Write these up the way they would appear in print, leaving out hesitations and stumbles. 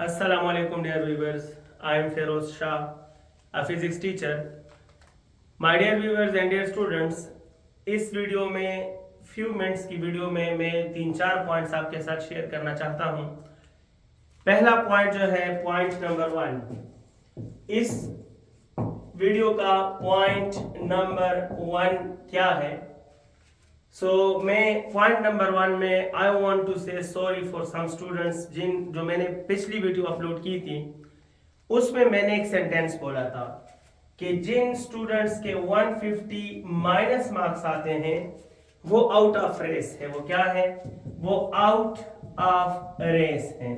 Assalamu alaikum dear viewers. I am Feroz Shah, a physics teacher. My dear viewers and dear students, इस video में few minutes की video में मैं 3-4 points आपके साथ share करना चाहता हूँ। पहला पॉइंट जो है पॉइंट नंबर 1। इस वीडियो का पॉइंट नंबर 1 क्या है? मैं पॉइंट नंबर 1 में आई वांट टू से सॉरी फॉर सम स्टूडेंट्स जो मैंने पिछली वीडियो अपलोड की थी उसमें मैंने एक सेंटेंस बोला था कि जिन स्टूडेंट्स के 150 माइनस मार्क्स आते हैं वो आउट ऑफ रेस है। वो क्या है? वो आउट ऑफ रेस है।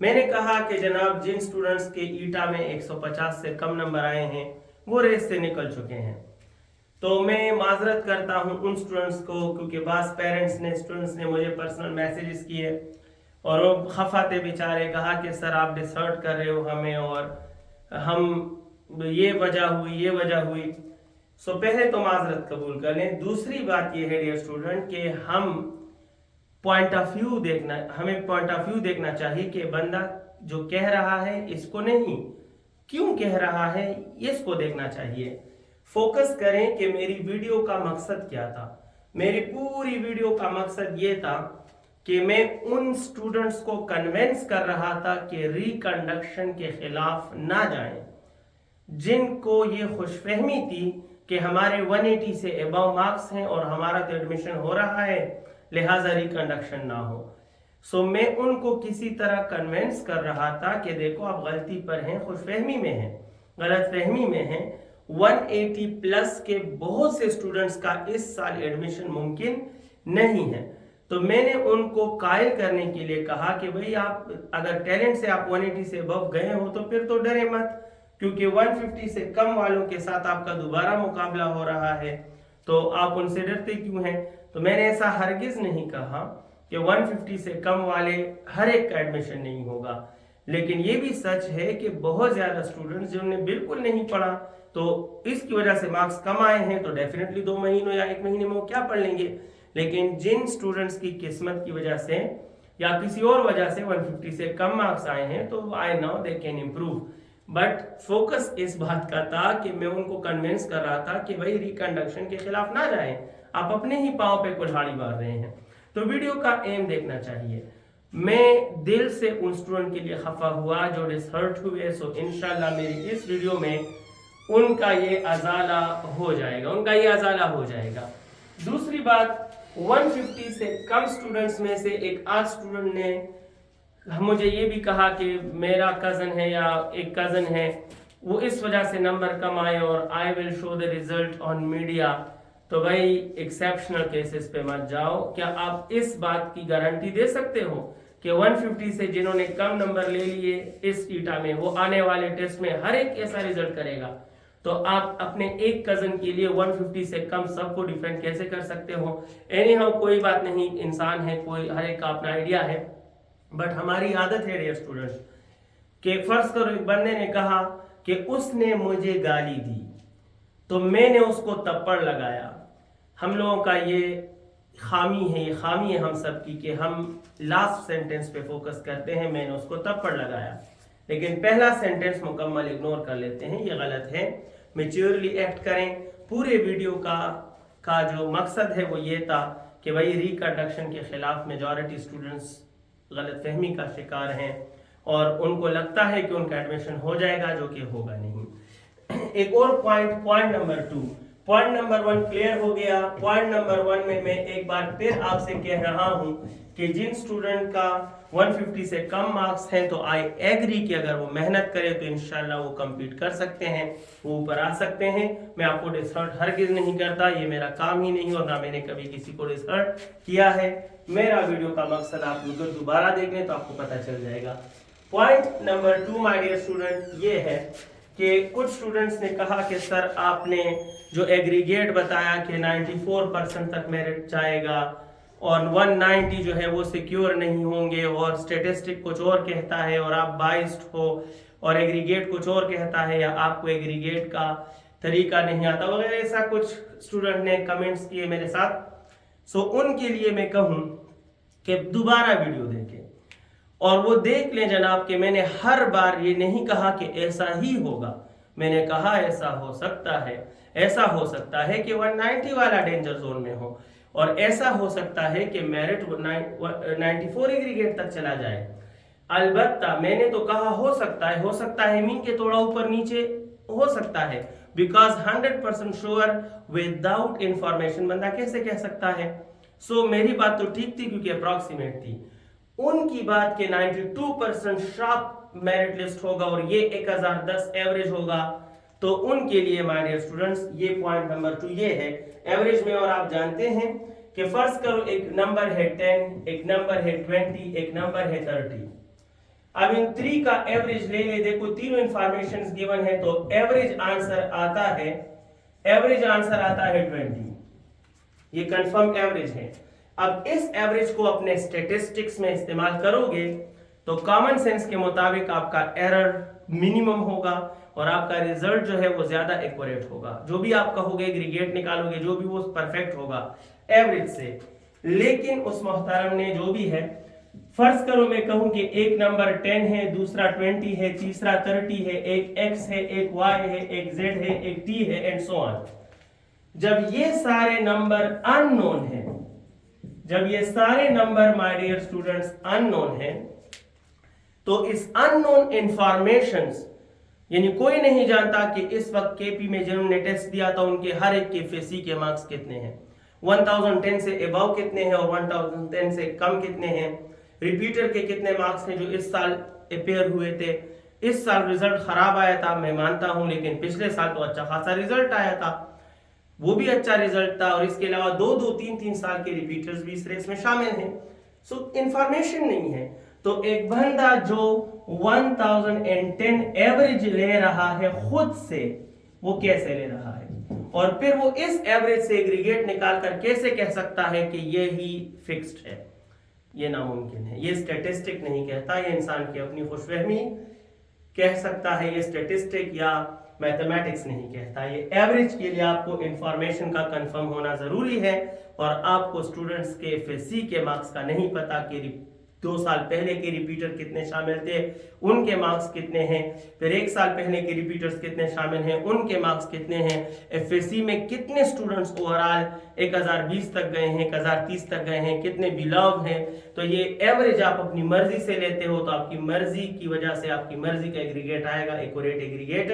मैंने कहा कि जनाब जिन स्टूडेंट्स के ईटा में 150 से कम नंबर आए हैं वो रेस से निकल चुके हैं। तो मैं माजरत करता हूं उन स्टूडेंट्स को, क्योंकि बास पेरेंट्स ने स्टूडेंट्स ने मुझे पर्सनल मैसेजेस किए और वो खफा थे बेचारे, कहा कि सर आप डिसहर्ट कर रहे हो हमें और हम ये वजह हुई। पहले तो माजरत कबूल कर लें। दूसरी बात ये है डियर स्टूडेंट कि हमें पॉइंट ऑफ व्यू देखना चाहिए कि बंदा जो कह रहा है इसको नहीं, क्यों कह रहा है इसको देखना चाहिए। फोकस करें कि मेरी वीडियो का मकसद क्या था। मेरी पूरी वीडियो का मकसद ये था कि मैं उन स्टूडेंट्स को कन्विंस कर रहा था कि रिकंडक्शन के खिलाफ ना जाएं, जिनको ये खुशफहमी थी कि हमारे 180 से अबव मार्क्स हैं और हमारा तो एडमिशन हो रहा है, लिहाजा रिकंडक्शन ना हो। मैं उनको किसी तरह कन्विंस कर रहा था कि देखो आप गलती पर हैं, खुशफहमी में हैं, गलतफहमी में हैं। 180 प्लस के बहुत से स्टूडेंट्स का इस साल एडमिशन मुमकिन नहीं है। तो मैंने उनको कायल करने के लिए कहा कि भाई आप अगर टैलेंट से आप 180 से अबव गए हो तो फिर तो डरे मत, क्योंकि 150 से कम वालों के साथ आपका दोबारा मुकाबला हो रहा है, तो आप उनसे डरते क्यों हैं? तो मैंने ऐसा हरगिज नहीं कहा कि 150 से कम वाले हर एक का एडमिशन नहीं होगा, लेकिन ये भी सच है कि बहुत ज्यादा स्टूडेंट्स जिन्होंने बिल्कुल नहीं पढ़ा तो इसकी वजह से मार्क्स कम आए हैं तो डेफिनेटली 2 महीनों या 1 महीने में वो क्या पढ़ लेंगे। लेकिन जिन स्टूडेंट्स की किस्मत की वजह से या किसी और वजह से 150 से कम मार्क्स आए हैं तो I know they can improve, but focus इस बात का था कि मैं उनको कन्विंस कर रहा था कि भाई रिकंडक्शन के खिलाफ ना जाएं, आप अपने ही पांव पे कुल्हाड़ी मार रहे हैं। तो वीडियो का एम देखना चाहिए। मैं दिल से उन स्टूडेंट के लिए खफा हुआ जो डिसहर्ट हुए। इंशाल्लाह मेरी इस वीडियो में उनका ये अजाला हो जाएगा, दूसरी बात, 150 से कम स्टूडेंट्स में से एक आध स्टूडेंट ने मुझे ये भी कहा कि मेरा कज़न है या एक कज़न है वो इस वजह से नंबर कम आए और I will show the result on media. तो भाई एक्सेप्शनल केसेस पे मत जाओ। क्या आप इस बात की गारंटी दे सकते हो कि 150 से जिन्होंने कम नंबर ले लिए इस ईटा में वो आने वाले टेस्ट में हर एक ऐसा रिजल्ट करेगा? तो आप अपने एक कजन के लिए 150 से कम सबको डिफेंड कैसे कर सकते हो? एनी हाउ कोई बात नहीं, इंसान है, कोई हर एक का अपना आइडिया है, बट हमारी आदत है डियर स्टूडेंट्स कि फर्ज करो एक बंदे ने कहा कि उसने मुझे गाली दी तो मैंने उसको तप्पड़ लगाया। हम लोगों का ये खामी है हम सब की कि हम लास्ट सेंटेंस पे फोकस करते हैं, मैंने उसको तप्पड़ लगाया, लेकिन पहला सेंटेंस मुकम्मल इग्नोर कर लेते हैं। ये गलत है। मैच्योरली एक्ट करें। पूरे वीडियो का जो मकसद है वो ये था कि भाई रिकंडक्शन के खिलाफ मेजॉरिटी स्टूडेंट्स गलतफहमी का शिकार हैं और उनको लगता है कि उनका एडमिशन हो जाएगा, जो कि होगा नहीं। एक और point number 2। Point number 1 clear हो गया। पॉइंट नंबर 1 में मैं एक बार फिर आपसे कह रहा हूं कि जिन स्टूडेंट का 150 से कम मार्क्स हैं तो आई एग्री कि अगर वो मेहनत करे तो इंशाल्लाह वो कम्पीट कर सकते हैं, वो ऊपर आ सकते हैं। मैं आपको डिसहर्ट हरगिज नहीं करता, ये मेरा काम ही नहीं और ना मैंने कभी किसी को डिसहर्ट किया है। मेरा वीडियो का मकसद आप अगर दोबारा देख लें तो आपको पता चल जाएगा। Point number 2 my dear student ये है कि कुछ स्टूडेंट्स ने कहा कि सर आपने जो एग्रीगेट बताया कि 94% तक मेरिट जाएगा और 190 जो है वो सिक्योर नहीं होंगे और स्टेटिस्टिक कुछ और कहता है और आप बाइस्ड हो और एग्रीगेट कुछ और कहता है या आपको एग्रीगेट का तरीका नहीं आता वगैरह, ऐसा कुछ स्टूडेंट ने कमेंट्स किए मेरे साथ। उनके लिए मैं कहूँ कि दोबारा वीडियो देखें और वो देख लें जनाब कि मैंने हर बार ये नहीं कहा कि ऐसा ही होगा, मैंने कहा ऐसा हो सकता है, ऐसा हो सकता है कि 190 वाला डेंजर जोन में हो, और ऐसा हो सकता है कि मेरिट 94 एग्रीगेट तक चला जाए। अलबत्ता मैंने तो कहा हो सकता है मीन के थोड़ा ऊपर नीचे हो सकता है, बिकॉज 100% श्योर विदाउट इंफॉर्मेशन बंदा कैसे कह सकता है। सो मेरी बात तो ठीक थी क्योंकि अप्रॉक्सीमेट थी, उनकी बात के 92% शार्प मेरिट लिस्ट होगा और ये 1010 एवरेज होगा, तो उनके लिए माय डियर स्टूडेंट्स ये पॉइंट नंबर 2 ये है एवरेज में। और आप जानते हैं कि फर्ज करो एक नंबर है 10, एक नंबर है 20, एक नंबर है 30। अब इन 3 का एवरेज ले ले, देखो तीनों इंफॉर्मेशंस गिवन है, तो एवरेज आंसर आता है 20, ये कंफर्म एवरेज है। अब इस एवरेज को अपने स्टैटिस्टिक्स में इस्तेमाल करोगे तो कॉमन सेंस के मुताबिक आपका एरर मिनिमम होगा और आपका रिजल्ट जो है वो ज्यादा एक्यूरेट होगा। जो भी आप कहोगे एग्रीगेट निकालोगे, जो भी वो परफेक्ट होगा एवरेज से। लेकिन उस मोहतरम ने जो भी है, फर्ज करो मैं कहूं कि एक नंबर 10 है, दूसरा 20 है, तीसरा 30 है, एक x है, एक y है, एक z है, एक t है, एंड सो ऑन। जब ये सारे नंबर अननोन है, जब ये सारे number my dear students unknown है, तो इस अननोन इंफॉर्मेशंस यानी कोई नहीं जानता कि इस वक्त केपी में जिन्होंने टेस्ट दिया था उनके हर एक के फेसी के मार्क्स कितने हैं, 1010 से अबव कितने हैं और 1010 से कम कितने हैं, रिपीटर के कितने मार्क्स हैं जो इस साल अपेयर हुए थे। इस साल रिजल्ट खराब आया था मैं मानता हूं, लेकिन पिछले साल तो अच्छा खासा रिजल्ट आया था, वो भी अच्छा रिजल्ट था, और इसके अलावा 2-3 साल के रिपीटर्स भी इस रेस में शामिल हैं। सो इंफॉर्मेशन नहीं है, तो एक बंदा जो 1010 एवरेज ले रहा है खुद से, वो कैसे ले रहा है, और फिर वो इस एवरेज से एग्रीगेट निकालकर कैसे कह सकता है कि ये ही फिक्स्ड है, ये नामुमकिन है। ये स्टैटिस्टिक नहीं कहता, ये इंसान की अपनी खुशफहमी कह सकता है, ये स्टैटिस्टिक या मैथमेटिक्स नहीं कहता। ये एवरेज के लिए आपको इंफॉर्मेशन का कंफर्म होना जरूरी है, और आपको स्टूडेंट्स के एफएससी के मार्क्स का नहीं पता कि 2 साल पहले के रिपीटर कितने शामिल थे, उनके मार्क्स कितने हैं, फिर 1 साल पहले के रिपीटर्स कितने शामिल हैं, उनके मार्क्स कितने हैं, एफएससी में कितने स्टूडेंट्स ओवरऑल 1020 तक गए हैं, 1030 तक गए हैं, कितने बिलव हैं। तो ये एवरेज आप अपनी मर्जी से लेते हो, तो आपकी मर्जी की वजह से आपकी मर्जी का एग्रीगेट आएगा, एक्यूरेट एग्रीगेट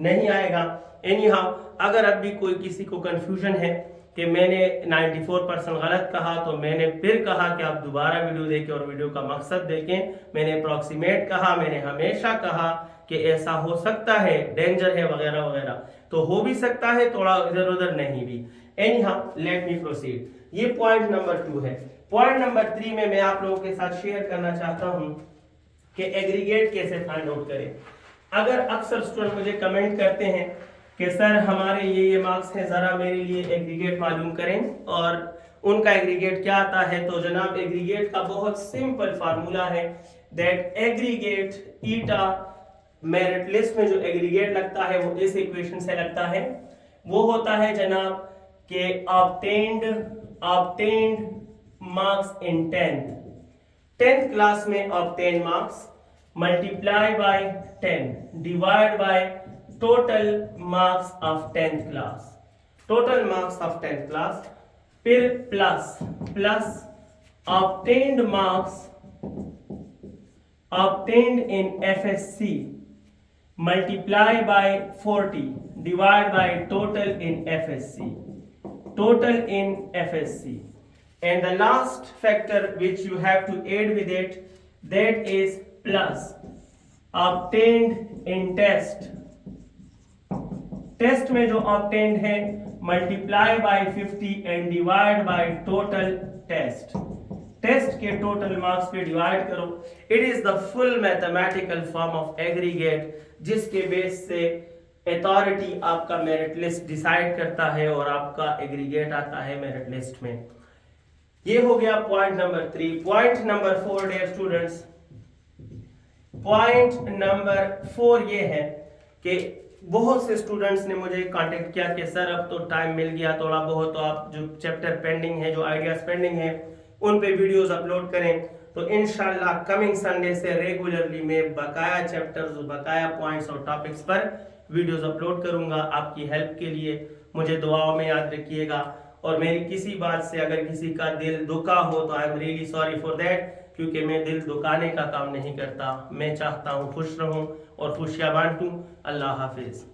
नहीं आएगा। एनी हाउ, अगर अब भी कोई किसी को कंफ्यूजन है कि मैंने 94% गलत कहा, तो मैंने फिर कहा कि आप दोबारा वीडियो देखें और वीडियो का मकसद देखें। मैंने अप्रॉक्सीमेट कहा, मैंने हमेशा कहा कि ऐसा हो सकता है, डेंजर है वगैरह वगैरह, तो हो भी सकता है, थोड़ा इधर उधर नहीं भी। Any how let me proceed. ये पॉइंट नंबर 2 है। पॉइंट नंबर 3 में मैं आप लोगों के साथ शेयर करना चाहता हूं कि एग्रीगेट कैसे फाइंड आउट करें। अगर अक्सर स्टूडेंट मुझे कमेंट करते हैं कि सर हमारे ये मार्क्स हैं, जरा मेरे लिए एग्रीगेट मालूम करें, और उनका एग्रीगेट क्या आता है, तो जनाब एग्रीगेट का बहुत सिंपल फार्मूला है that aggregate eta merit list में जो एग्रीगेट लगता है वो इस इक्वेशन से लगता है। वो होता है जनाब कि obtained marks in 10th class में obtained marks multiply by 10 divide by total marks of 10th class, total marks of 10th class, फिर plus obtained marks obtained in FSC multiply by 40 divide by total in FSC, total in FSC, and the last factor which you have to add with it, that is plus obtained in test, test में जो obtained है multiply by 50 and divide by total test, test के total marks पे divide करो। It is the full mathematical form of aggregate, जिसके base से authority आपका merit list decide करता है और आपका एग्रीगेट आता है मेरिट लिस्ट में। ये हो गया point number 3। Point number 4 dear students, point number 4 ये है कि बहुत से स्टूडेंट्स ने मुझे कांटेक्ट किया कि सर अब तो टाइम मिल गया थोड़ा बहुत, तो आप जो चैप्टर पेंडिंग है, जो आइडियाज पेंडिंग है, उन पे वीडियोस अपलोड करें। तो इंशाल्लाह कमिंग संडे से रेगुलरली मैं बकाया चैप्टर्स, बकाया पॉइंट्स और टॉपिक्स पर वीडियोस अपलोड करूंगा आपकी हेल्प के लिए। मुझे दुआओं में याद रखिएगा, और मेरी किसी बात से अगर किसी का दिल दुखा हो तो I am really sorry for that, क्योंकि मैं दिल दुखाने का काम नहीं करता। मैं चाहता हूँ खुश रहूँ और खुशियाँ बांटूँ। अल्लाह हाफिज़।